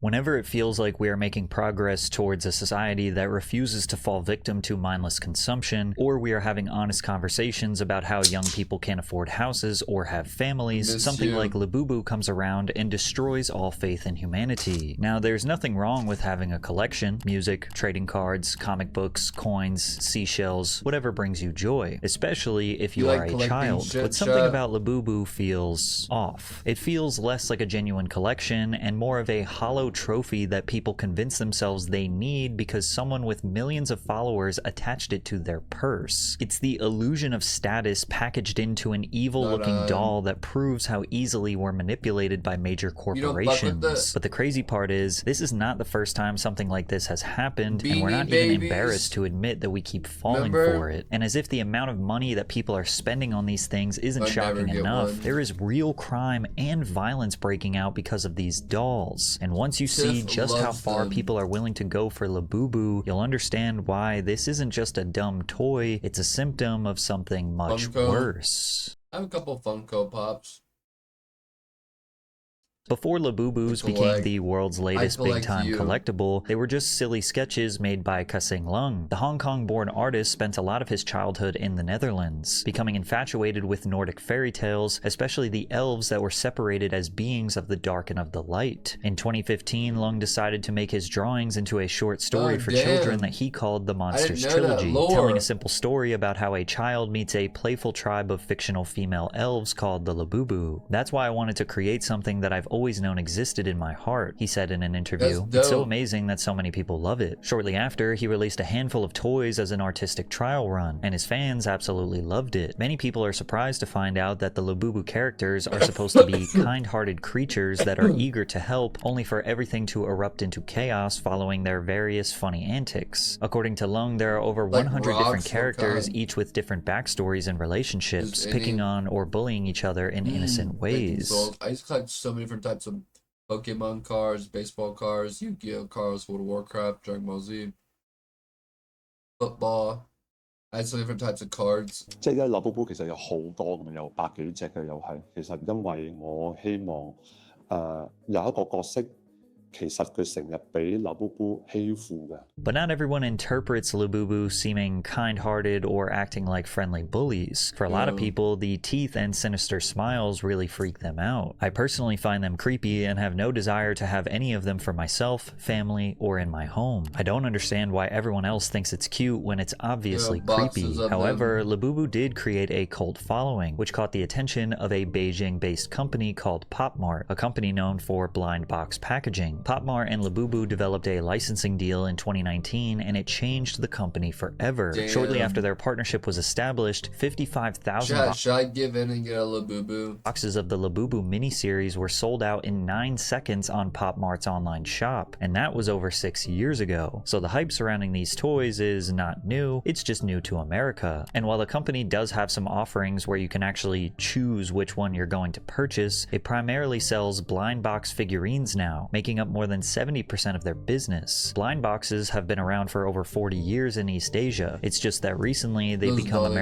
Whenever it feels like we are making progress towards a society that refuses to fall victim to mindless consumption, or we are having honest conversations about how young people can't afford houses or have families, something like Labubu comes around and destroys all faith in humanity. Now, there's nothing wrong with having a collection: music, trading cards, comic books, coins, seashells, whatever brings you joy, especially if you are a child. But something about Labubu feels off. It feels less like a genuine collection and more of a hollow trophy that people convince themselves they need because someone with millions of followers attached it to their purse. It's the illusion of status packaged into an evil-looking doll that proves how easily we're manipulated by major corporations. But the crazy part is, this is not the first time something like this has happened, and we're not even embarrassed to admit that we keep falling for it. And as if the amount of money that people are spending on these things isn't shocking enough, there is real crime and violence breaking out because of these dolls. And once you see just how far people are willing to go for Labubu, you'll understand why this isn't just a dumb toy, it's a symptom of something much worse. I have a couple Funko Pops. Before Labubus became the world's latest big-time collectible, they were just silly sketches made by Kasing Lung. The Hong Kong-born artist spent a lot of his childhood in the Netherlands, becoming infatuated with Nordic fairy tales, especially the elves that were separated as beings of the dark and of the light. In 2015, Lung decided to make his drawings into a short story for children that he called the Monsters Trilogy, telling a simple story about how a child meets a playful tribe of fictional female elves called the Labubu. That's why I wanted to create something that I've always known existed in my heart, he said in an interview. It's so amazing that so many people love it. Shortly after, he released a handful of toys as an artistic trial run, and his fans absolutely loved it. Many people are surprised to find out that the Labubu characters are supposed to be kind-hearted creatures that are eager to help, only for everything to erupt into chaos following their various funny antics. According to Lung, there are over 100 different characters, each with different backstories and relationships, picking on or bullying each other in innocent ways. I used to collect so many different types of Pokemon cards, baseball cards, Yu-Gi-Oh cards, World of Warcraft, Dragon Ball Z, football. I had so different types of cards. 即係咧，Labubu 其實有好多咁樣，有百幾隻嘅又係。其實因為我希望有一個角色。 But not everyone interprets Labubu seeming kind-hearted or acting like friendly bullies. For a lot of people, the teeth and sinister smiles really freak them out. I personally find them creepy and have no desire to have any of them for myself, family, or in my home. I don't understand why everyone else thinks it's cute when it's obviously creepy. However, Labubu did create a cult following, which caught the attention of a Beijing-based company called PopMart, a company known for blind box packaging. PopMart and Labubu developed a licensing deal in 2019, and it changed the company forever. Shortly after their partnership was established, 55,000 should I give in and get a Labubu? Boxes of the Labubu miniseries were sold out in 9 seconds on PopMart's online shop, and that was over 6 years ago. So the hype surrounding these toys is not new, it's just new to America. And while the company does have some offerings where you can actually choose which one you're going to purchase, it primarily sells blind box figurines now, making up more than 70% of their business. Blind boxes have been around for over 40 years in East Asia. It's just that recently they've become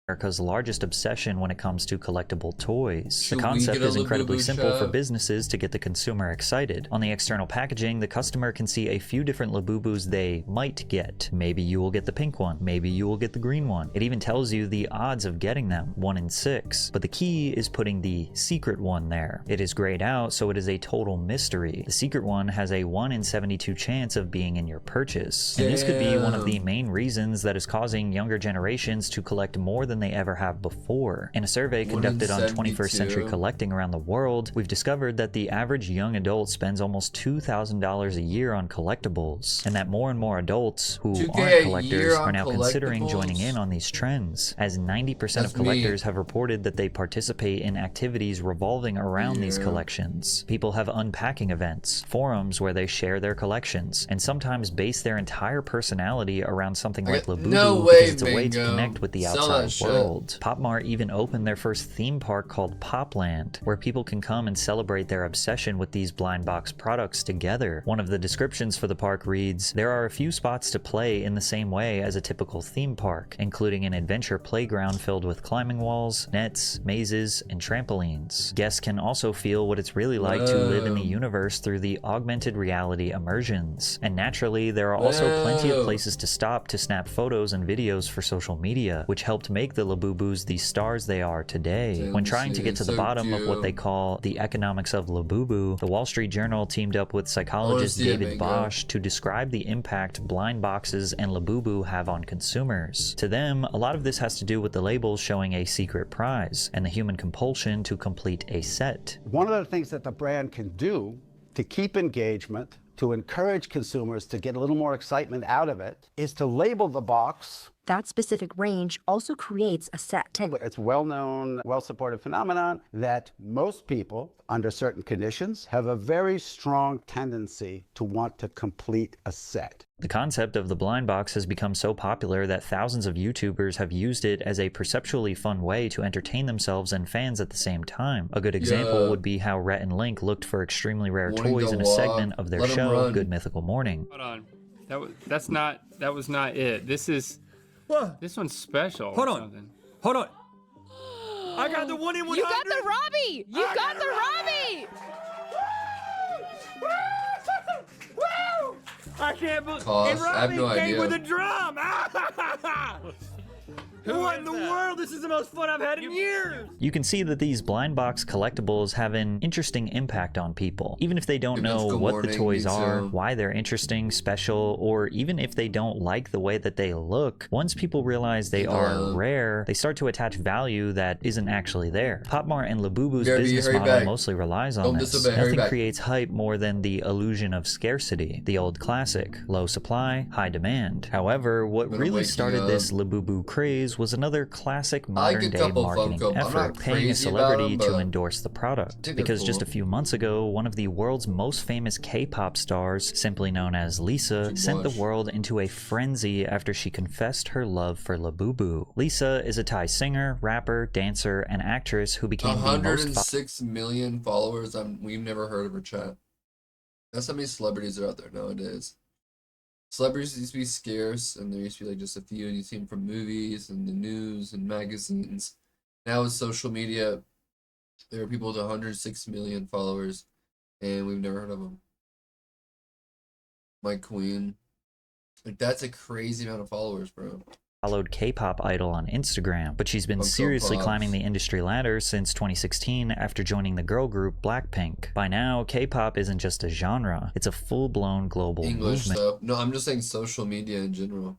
America's largest obsession when it comes to collectible toys. The concept is incredibly simple for businesses to get the consumer excited. On the external packaging, the customer can see a few different Labubus they might get. Maybe you will get the pink one, maybe you will get the green one. It even tells you the odds of getting them, 1 in 6. But the key is putting the secret one there. It is grayed out, so it is a total mystery. The secret one has a 1 in 72 chance of being in your purchase. And this could be one of the main reasons that is causing younger generations to collect more than they ever have before. In a survey conducted on 21st Century Collecting around the world, we've discovered that the average young adult spends almost $2,000 a year on collectibles, and that more and more adults who aren't collectors are now considering joining in on these trends, as 90% of collectors have reported that they participate in activities revolving around these collections. People have unpacking events, forums where they share their collections, and sometimes base their entire personality around something like Labubu because it's a way to connect with the outside world. Pop Mart even opened their first theme park called Popland, where people can come and celebrate their obsession with these blind box products together. One of the descriptions for the park reads, "There are a few spots to play in the same way as a typical theme park, including an adventure playground filled with climbing walls, nets, mazes, and trampolines. Guests can also feel what it's really like to live in the universe through the augmented reality immersions. And naturally, there are also plenty of places to stop to snap photos and videos for social media, which helped make the Labubus the stars they are today." When trying to get to the bottom of what they call the economics of Labubu, the Wall Street Journal teamed up with psychologist David Bosch to describe the impact blind boxes and Labubu have on consumers. To them, a lot of this has to do with the labels showing a secret prize and the human compulsion to complete a set. One of the things that the brand can do to keep engagement, to encourage consumers to get a little more excitement out of it, is to label the box. That specific range also creates a set. It's a well-known, well-supported phenomenon that most people, under certain conditions, have a very strong tendency to want to complete a set. The concept of the blind box has become so popular that thousands of YouTubers have used it as a perceptually fun way to entertain themselves and fans at the same time. A good example would be how Rhett and Link looked for extremely rare toys in a segment of their show, Good Mythical Morning. Hold on. That was not it. This one's special. Hold on. Hold on. I got the 1 in 100. You got the Robbie. You got the Robbie. I can't believe. Cost, And I have Robbie no came idea. with a drum. What in the world? This is the most fun I've had in years. You can see that these blind box collectibles have an interesting impact on people. Even if they don't know what the toys are, why they're interesting, special, or even if they don't like the way that they look, once people realize they are rare, they start to attach value that isn't actually there. Pop Mart and Labubu's business model mostly relies on this. Nothing creates hype more than the illusion of scarcity. The old classic, low supply, high demand. However, what really started this Labubu craze was another classic modern-day marketing effort, paying a celebrity to endorse the product. Because just a few months ago, one of the world's most famous K-pop stars, simply known as Lisa, sent the world into a frenzy after she confessed her love for Labubu. Lisa is a Thai singer, rapper, dancer, and actress who became the most 106 million followers. We've never heard of her, chat. That's how many celebrities are out there nowadays. Celebrities used to be scarce, and there used to be like just a few, and you see them from movies and the news and magazines. Now with social media, there are people with 106 million followers, and we've never heard of them. My queen. Like, that's a crazy amount of followers, bro. Followed K-pop idol on Instagram, but she's been seriously climbing the industry ladder since 2016 after joining the girl group Blackpink. By now, K-pop isn't just a genre, it's a full-blown global English movement. stuff. No, I'm just saying social media in general.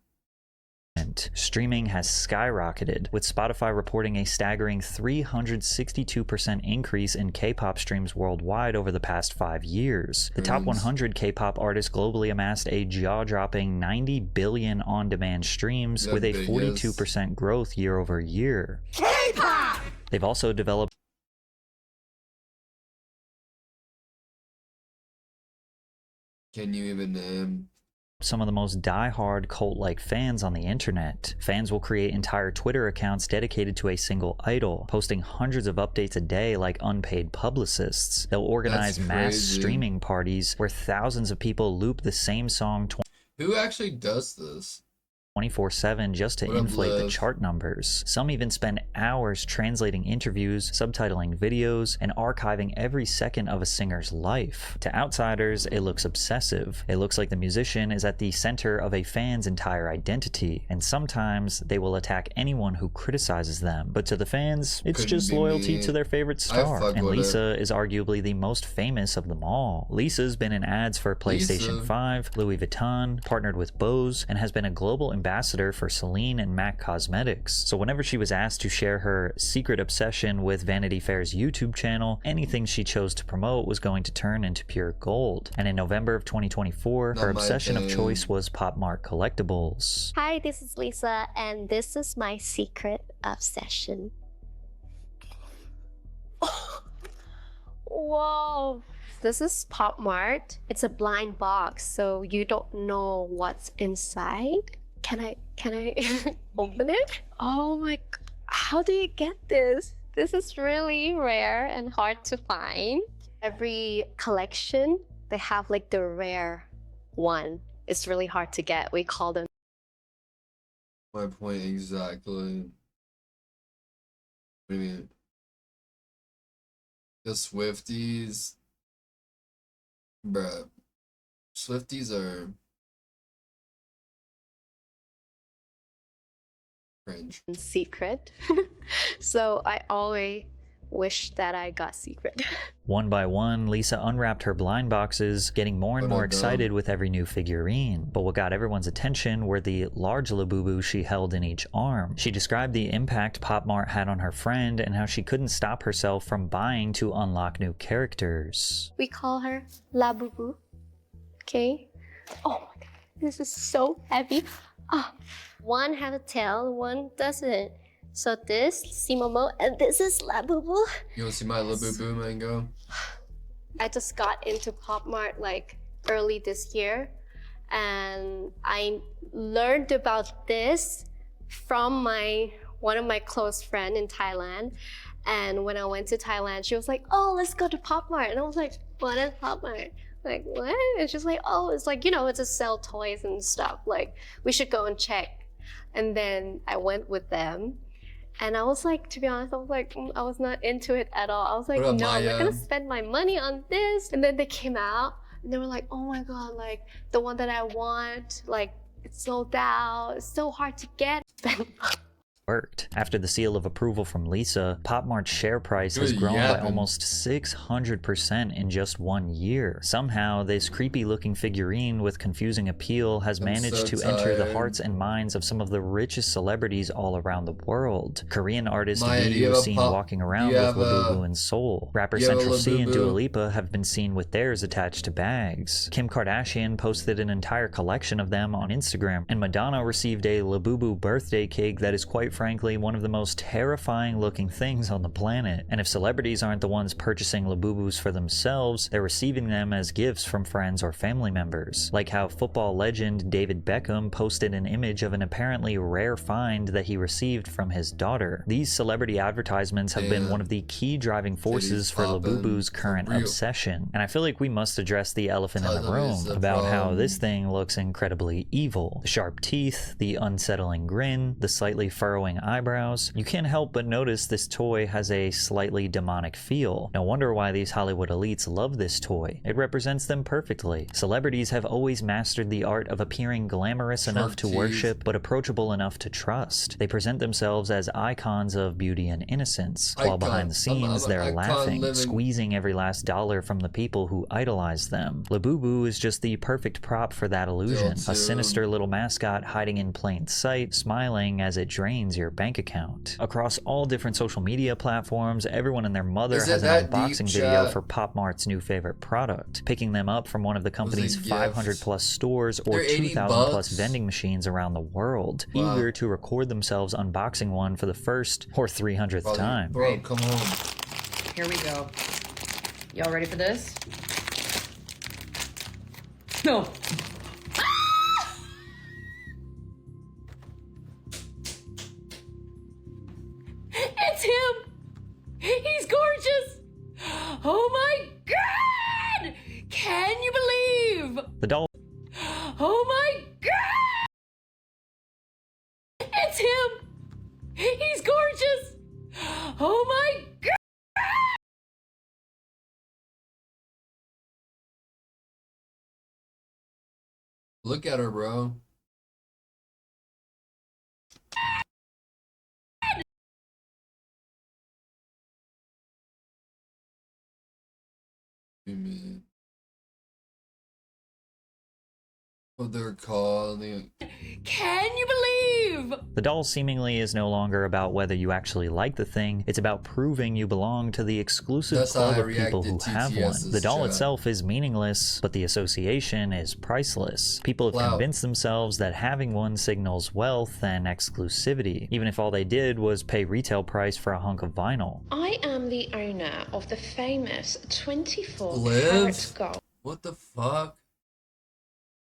Streaming has skyrocketed, with Spotify reporting a staggering 362% increase in K-pop streams worldwide over the past 5 years. The top 100 K-pop artists globally amassed a jaw-dropping 90 billion on-demand streams, with a 42% growth year over year. K-pop! They've also developed Can you even name some of the most die-hard cult-like fans on the internet. Fans will create entire Twitter accounts dedicated to a single idol, posting hundreds of updates a day like unpaid publicists. They'll organize mass streaming parties where thousands of people loop the same song Who actually does this? 24/7 just to inflate the chart numbers. Some even spend hours translating interviews, subtitling videos, and archiving every second of a singer's life. To outsiders, it looks obsessive. It looks like the musician is at the center of a fan's entire identity, and sometimes they will attack anyone who criticizes them. But to the fans, it's just loyalty to their favorite star. And Lisa is arguably the most famous of them all. Lisa's been in ads for PlayStation 5, Louis Vuitton, partnered with Bose, and has been a global ambassador for Celine and MAC Cosmetics. So whenever she was asked to share her secret obsession with Vanity Fair's YouTube channel, anything she chose to promote was going to turn into pure gold. And in November of 2024, her obsession of choice was Pop Mart collectibles. Hi, this is Lisa, and this is my secret obsession. Whoa! This is Pop Mart. It's a blind box, so you don't know what's inside. Can I open it? Oh my god. how do you get this? This is really rare and hard to find. Every collection, they have like the rare one. It's really hard to get. We call them. My point exactly. What do you mean? The Swifties, bruh. Swifties are cringe. Secret. So I always wish that I got secret. One by one, Lisa unwrapped her blind boxes, getting more and more excited with every new figurine. But what got everyone's attention were the large Labubu she held in each arm. She described the impact Pop Mart had on her friend and how she couldn't stop herself from buying to unlock new characters. We call her Labubu. Okay? Oh my god, this is so heavy. Ah, one has a tail, one doesn't. So this, Simomo, and this is Labubu. You wanna see my Labubu mango? I just got into Pop Mart like early this year, and I learned about this from one of my close friends in Thailand. And when I went to Thailand, she was like, "Oh, let's go to Pop Mart," and I was like, "What is Pop Mart?" Like, what? And she's like, "Oh, it's like, it's a sell toys and stuff. Like, we should go and check." And then I went with them. And I was like, to be honest, I was not into it at all. I was like, no, I'm not gonna spend my money on this. And then they came out and they were like, oh my God, like the one that I want, like it's sold out. It's so hard to get. Worked. After the seal of approval from Lisa, Pop Mart's share price has grown by almost 600% in just 1 year. Somehow, this creepy looking figurine with confusing appeal has managed to enter the hearts and minds of some of the richest celebrities all around the world. Korean artist V was seen walking around with Labubu in Seoul. Rapper Central C and Dua Lipa have been seen with theirs attached to bags. Kim Kardashian posted an entire collection of them on Instagram, and Madonna received a Labubu birthday cake that is quite frankly one of the most terrifying looking things on the planet. And if celebrities aren't the ones purchasing Labubus for themselves, they're receiving them as gifts from friends or family members. Like how football legend David Beckham posted an image of an apparently rare find that he received from his daughter. These celebrity advertisements have been one of the key driving forces for Labubu's current obsession. And I feel like we must address the elephant in the room about how this thing looks incredibly evil. The sharp teeth, the unsettling grin, the slightly furrowing eyebrows. You can't help but notice this toy has a slightly demonic feel. No wonder why these Hollywood elites love this toy. It represents them perfectly. Celebrities have always mastered the art of appearing glamorous enough to worship, but approachable enough to trust. They present themselves as icons of beauty and innocence, while behind the scenes they're laughing, squeezing every last dollar from the people who idolize them. Labubu is just the perfect prop for that illusion. A sinister little mascot hiding in plain sight, smiling as it drains your bank account. Across all different social media platforms, everyone and their mother has an unboxing video for Pop Mart's new favorite product, picking them up from one of the company's 500 plus stores or 2,000 plus vending machines around the world, eager to record themselves unboxing one for the first or 300th time. Bro, come on. Here we go. Y'all ready for this? No. It's him! He's gorgeous! Oh my god! Can you believe? The doll. Oh my god! It's him! He's gorgeous! Oh my god! Look at her, bro. What they're calling. Can you believe? The doll seemingly is no longer about whether you actually like the thing, it's about proving you belong to the exclusive club of people who have one. The doll itself is meaningless, but the association is priceless. People have convinced themselves that having one signals wealth and exclusivity, even if all they did was pay retail price for a hunk of vinyl. I am the owner of the famous 24 karat gold. What the fuck?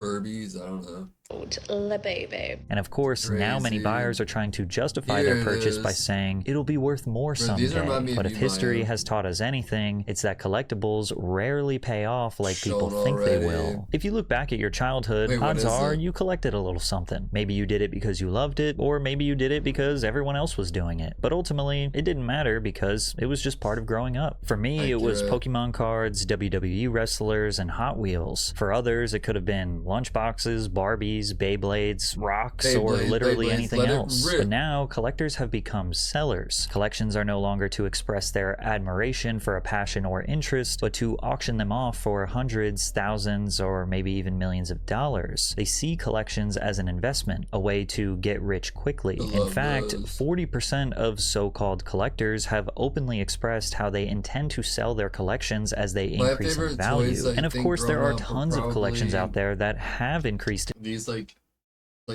Furbies, I don't know. Labubu. And of course, now many Crazy. buyers are trying to justify Here their it purchase by is. saying it'll be worth more Bro, these remind someday. me of But if you, history Maya. has taught us anything, it's that collectibles rarely pay off like people Shown think they already. will. If you look back at your childhood, Wait, what odds is are it? you collected a little something. Maybe you did it because you loved it, or maybe you did it because everyone else was doing it. But ultimately, it didn't matter because it was just part of growing up. For me, it was Accurate. Pokemon cards, WWE wrestlers, and Hot Wheels. For others, it could have been lunchboxes, Barbies, Beyblades, rocks, or Beyblade, literally Beyblades, anything let it else. rip. But now, collectors have become sellers. Collections are no longer to express their admiration for a passion or interest, but to auction them off for hundreds, thousands, or maybe even millions of dollars. They see collections as an investment, a way to get rich quickly. I In love fact, those. 40% of so-called collectors have openly expressed how they intend to sell their collections as they My increase in favorite value. toys, I And of think, course, there are growing up were tons of collections probably out there that have increased These like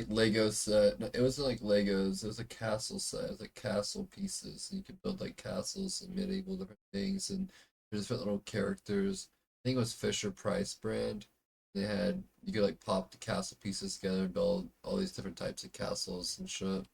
Lego set. No, it wasn't like Legos. It was a castle set. It was like castle pieces. And you could build like castles and medieval different things and there's different little characters. I think it was Fisher Price brand. They had you could like pop the castle pieces together and build all these different types of castles and shit.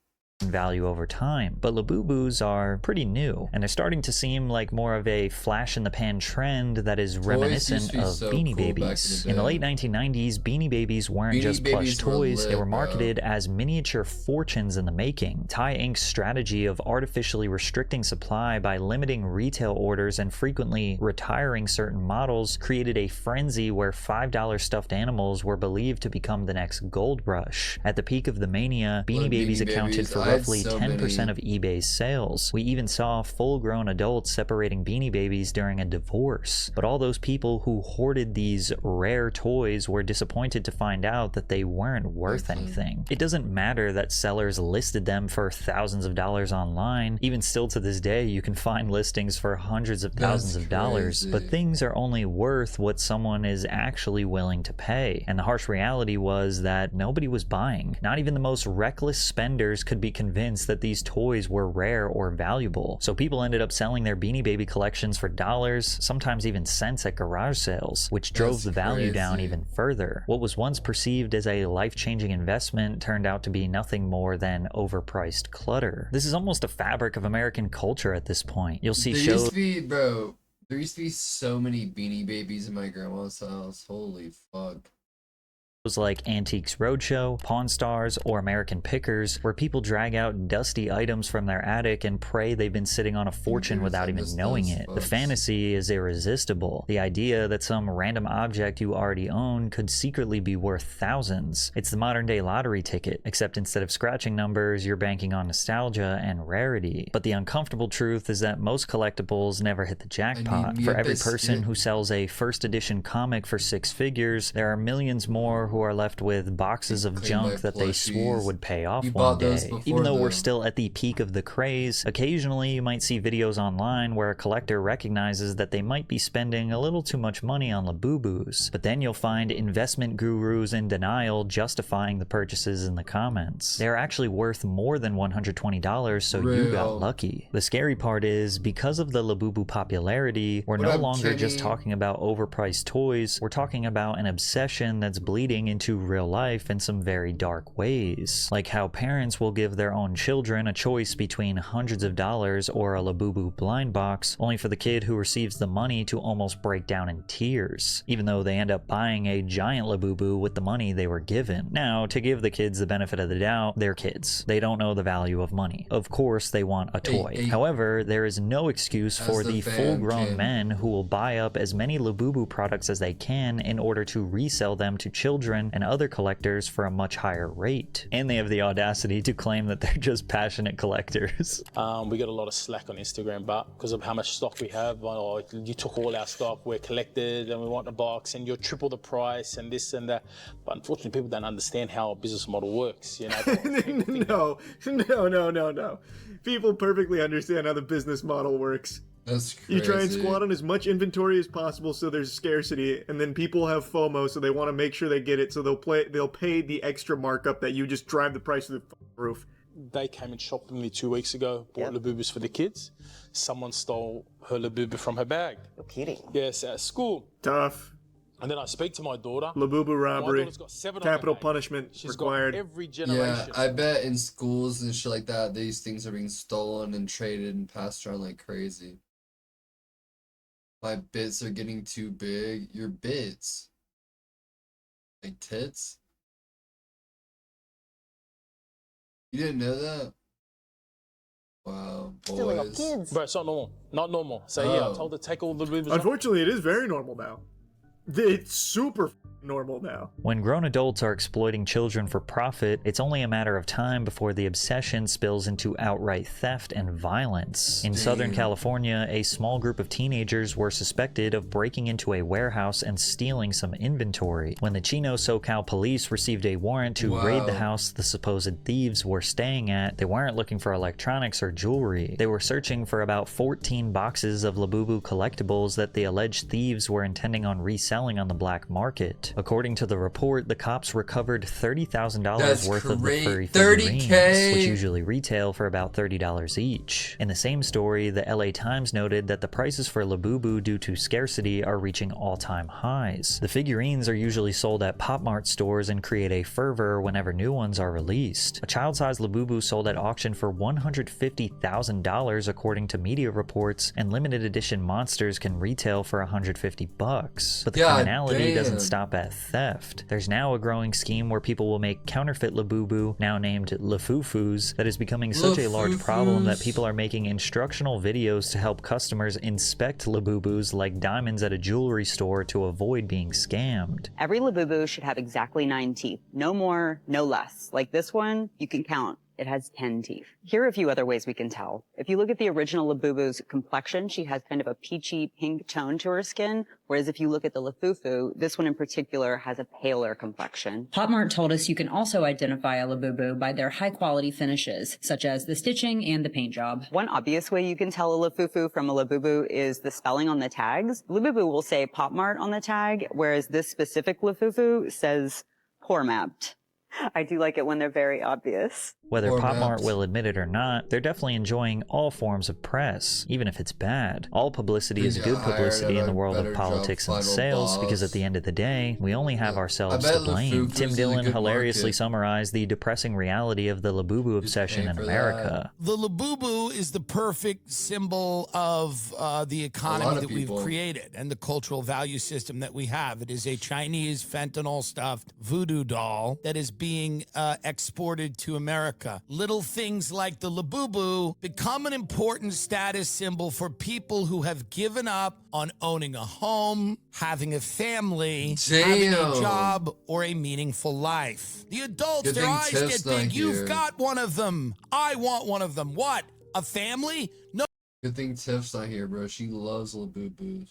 in value over time. But Labubus are pretty new, and they're starting to seem like more of a flash-in-the-pan trend that is reminiscent used to be of so Beanie cool back in the Babies. day. In the late 1990s, Beanie Babies weren't Beanie just plush Babies were toys, they lit, were bro. marketed as miniature fortunes in the making. Thai Inc.'s strategy of artificially restricting supply by limiting retail orders and frequently retiring certain models created a frenzy where $5 stuffed animals were believed to become the next gold rush. At the peak of the mania, Beanie Look, Babies Beanie accounted Babies, for I had roughly so 10% many. of eBay's sales. We even saw full-grown adults separating Beanie Babies during a divorce. But all those people who hoarded these rare toys were disappointed to find out that they weren't worth anything. It doesn't matter that sellers listed them for thousands of dollars online. Even still to this day, you can find listings for hundreds of thousands of dollars. But crazy. things are only worth what someone is actually willing to pay. And the harsh reality was that nobody was buying. Not even the most reckless spenders could be convinced that these toys were rare or valuable. So people ended up selling their Beanie Baby collections for dollars, sometimes even cents at garage sales, which drove That's the value down crazy. even further. What was once perceived as a life-changing investment turned out to be nothing more than overpriced clutter. This is almost a fabric of American culture at this point. You'll see There used shows to be, bro. There used to be so many Beanie Babies in my grandma's house. Holy fuck. like Antiques Roadshow, Pawn Stars, or American Pickers, where people drag out dusty items from their attic and pray they've been sitting on a fortune without even knowing it. The fantasy is irresistible. The idea that some random object you already own could secretly be worth thousands. It's the modern day lottery ticket, except instead of scratching numbers, you're banking on nostalgia and rarity. But the uncomfortable truth is that most collectibles never hit the jackpot. me For a every person biscuit. who sells a first edition comic for 6 figures, there are millions more who are left with boxes of Claim junk my that they swore plushies. would pay off You one bought those day. before, Even though we're though. still at the peak of the craze, occasionally you might see videos online where a collector recognizes that they might be spending a little too much money on Labubus, but then you'll find investment gurus in denial justifying the purchases in the comments. They're actually worth more than $120, so you got Real. lucky. The scary part is, because of the Labubu popularity, we're What no up, longer just Kenny? talking about overpriced toys, we're talking about an obsession that's bleeding into real life in some very dark ways. Like how parents will give their own children a choice between hundreds of dollars or a Labubu blind box, only for the kid who receives the money to almost break down in tears, even though they end up buying a giant Labubu with the money they were given. Now, to give the kids the benefit of the doubt, they're kids. They don't know the value of money. Of course, they want a toy. hey. However, there is no excuse As for the the fan full-grown can. men who will buy up as many Labubu products as they can in order to resell them to children and other collectors for a much higher rate. And they have the audacity to claim that they're just passionate collectors. We get a lot of slack on Instagram, but because of how much stock we have, oh, you took all our stock, we're collected and we want a box and you're triple the price and this and that. But unfortunately, people don't understand how a business model works, you know. No. People perfectly understand how the business model works. That's crazy. You try and squat on as much inventory as possible so there's scarcity, and then people have FOMO, so they want to make sure they get it, so they'll pay the extra markup that you just drive the price to the roof. They came and shopped with me 2 weeks ago, bought Labubus for the kids. Someone stole her Labubu from her bag. No kidding. Yes, at school. Tough. And then I speak to my daughter. Labubu My robbery. daughter's got 7 on Capital her name. punishment She's required. got every Yeah, generation. I bet in schools and shit like that, these things are being stolen and traded and passed around like crazy. My bits are getting too big. Your bits. Like tits? You didn't know that? Wow, boys. Bro, it's not normal. Not normal. So yeah, I Oh. told her take all the Labubus. Unfortunately, it is very normal now. It's super normal now. When grown adults are exploiting children for profit, it's only a matter of time before the obsession spills into outright theft and violence. In Southern California, a small group of teenagers were suspected of breaking into a warehouse and stealing some inventory. When the Chino SoCal police received a warrant to raid the house the supposed thieves were staying at, they weren't looking for electronics or jewelry. They were searching for about 14 boxes of Labubu collectibles that the alleged thieves were intending on reselling on the black market. According to the report, the cops recovered $30,000 worth of the furry figurines, which usually retail for about $30 each. In the same story, the LA Times noted that the prices for Labubu due to scarcity are reaching all-time highs. The figurines are usually sold at Pop Mart stores and create a fervor whenever new ones are released. A child-sized Labubu sold at auction for $150,000 according to media reports, and limited edition monsters can retail for $150. But the criminality doesn't stop at theft. There's now a growing scheme where people will make counterfeit Labubu, now named Lafufus, that is becoming such a large problem that people are making instructional videos to help customers inspect Labubus like diamonds at a jewelry store to avoid being scammed. Every Labubu should have exactly 9 teeth. No more, no less. Like this one, you can count. It has 10 teeth. Here are a few other ways we can tell. If you look at the original Labubu's complexion, she has kind of a peachy pink tone to her skin, whereas if you look at the Lafufu, this one in particular has a paler complexion. Pop Mart told us you can also identify a Labubu by their high-quality finishes, such as the stitching and the paint job. One obvious way you can tell a Lafufu from a Labubu is the spelling on the tags. Labubu will say Pop Mart on the tag, whereas this specific Lafufu says poor mapped. I do like it when they're very obvious. Whether Pop Mart will admit it or not, they're definitely enjoying all forms of press, even if it's bad. All publicity is good publicity in the world of politics and sales, because at the end of the day, we only have ourselves to blame. Tim Dillon hilariously summarized the depressing reality of the Labubu obsession in America. The Labubu is the perfect symbol of the economy that we've created and the cultural value system that we have. It is a Chinese fentanyl-stuffed voodoo doll that is being exported to America. Little things like the Labubu become an important status symbol for people who have given up on owning a home, having a family, having a job, or a meaningful life. The adults, their eyes get big. You've got one of them. I want one of them. What? A family? No. Good thing Tiff's not here, bro. She loves Labubus.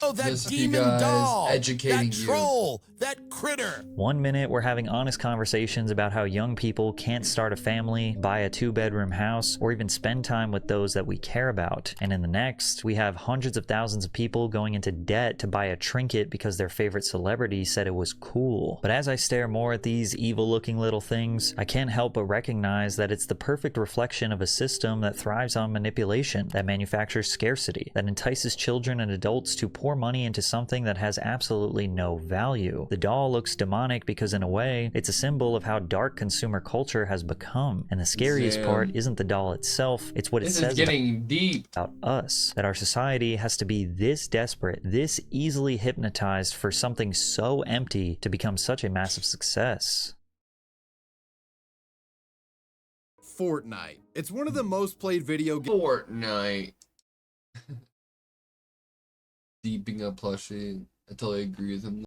Oh, that demon doll, that troll, that critter. 1 minute we're having honest conversations about how young people can't start a family, buy a 2-bedroom house, or even spend time with those that we care about. And in the next, we have hundreds of thousands of people going into debt to buy a trinket because their favorite celebrity said it was cool. But as I stare more at these evil-looking little things, I can't help but recognize that it's the perfect reflection of a system that thrives on manipulation, that manufactures scarcity, that entices children and adults to pour money into something that has absolutely no value. The doll looks demonic because in a way, it's a symbol of how dark consumer culture has become. And the scariest part isn't the doll itself, it's what it says about us. That our society has to be this desperate, this easily hypnotized for something so empty to become such a massive success. Fortnite. It's one of the most played video games. Fortnite. Deeping a plushie. I totally agree with him.